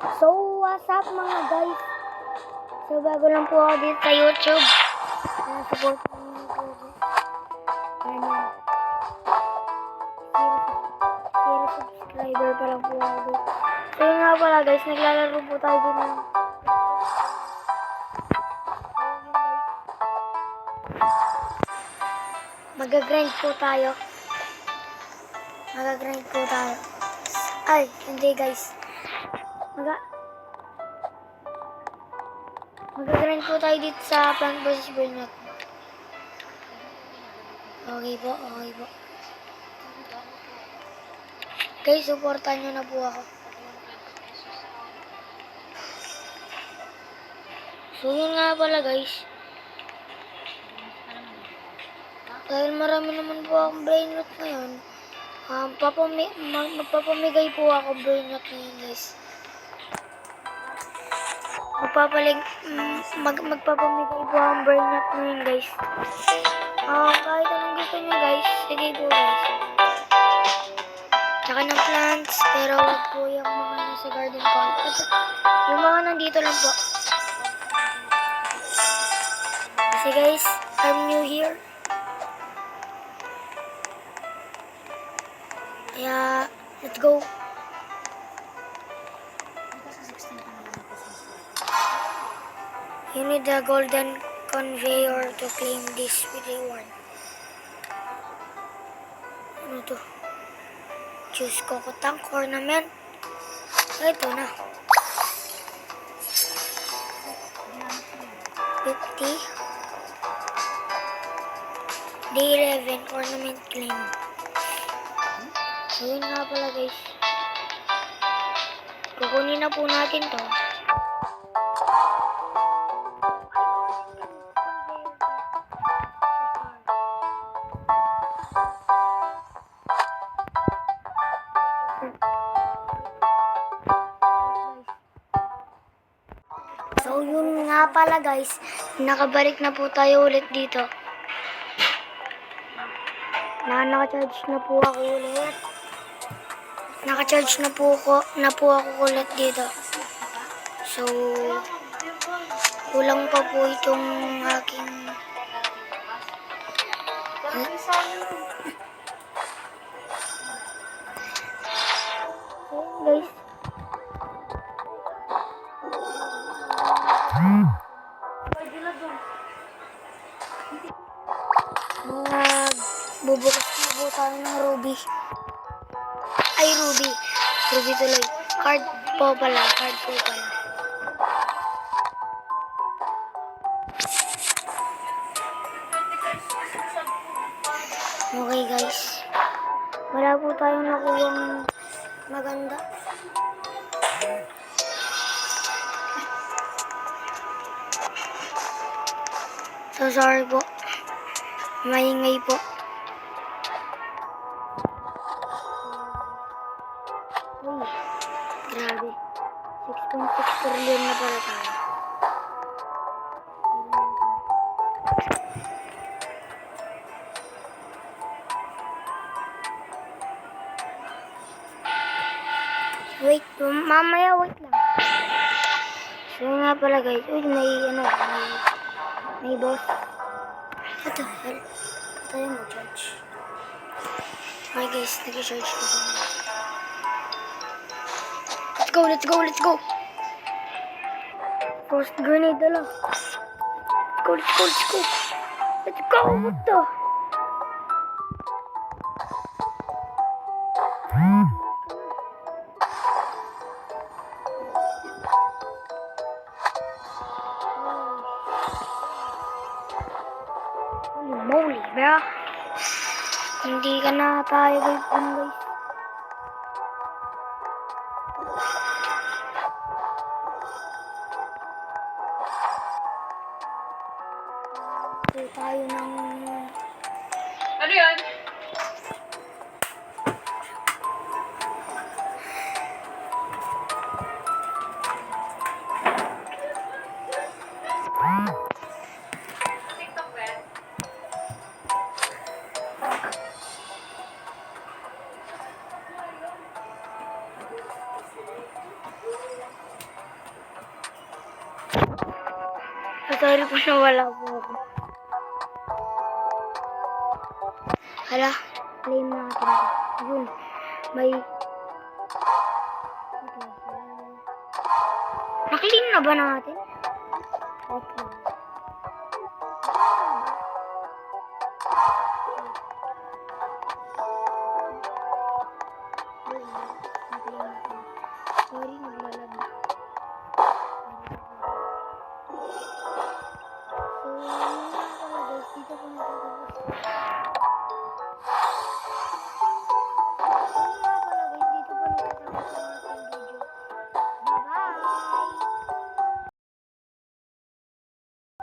So, what's up mga guys? So, bago lang po ako dito sa YouTube. Support mo yung po. Ano? Zero subscriber pa lang po ako dito. So, yun nga pala guys, naglalaro po tayo din ng Mag-grind po tayo. Ay, hindi guys. Mag-grind po tayo dito sa Plant vs. Burnout. Okay po. Guys, supportan nyo na po ako. So, yun nga pala guys. Dahil marami naman po akong brain rot ngayon, magpapamigay po ako brain rot ngayon guys. Magpapamigay po akong brain rot ngayon guys. Kahit anong gusto nyo guys, sige po guys. Tsaka ng plants, pero wag po yung mga nasa garden ko. At yung mga nandito lang po. Kasi guys, I'm new here. Kaya, let's go. You need the golden conveyor to claim this with reward. Ano to? Choose Coco Tank ornament. Ito na. 50. Day 11 ornament claim. So, yun nga pala guys. Kukunin na po natin to. So, yun nga pala guys. Nakabalik na po tayo ulit dito. Naka-charge na po ako ulit. Naka-charge na po ako ulit dito. So, kulang pa po itong aking guys. Bubukas na po tayo ng Ruby. Ay, Ruby. Ruby tuloy. Card po pala. Okay guys. Wala po tayong nakuhang maganda. So sorry po. Maingay po. Uy, grabe. 6.6 trillion na pala tayo. Wait, mamaya wait lang. So nga pala guys, uy, may boss. What the hell? Tayo mo charge. Okay guys, nag-charge ko ba? Let's go. Frost grenade na lang. Let's go. What the? Holy moly, bro. Hindi ka na tayo guys. Tayo ng... Ano yan? TikTok ba? Sorry po na wala po ako. Hala, claim natin. Yun, may... Naklaim na ba natin? Wait lang.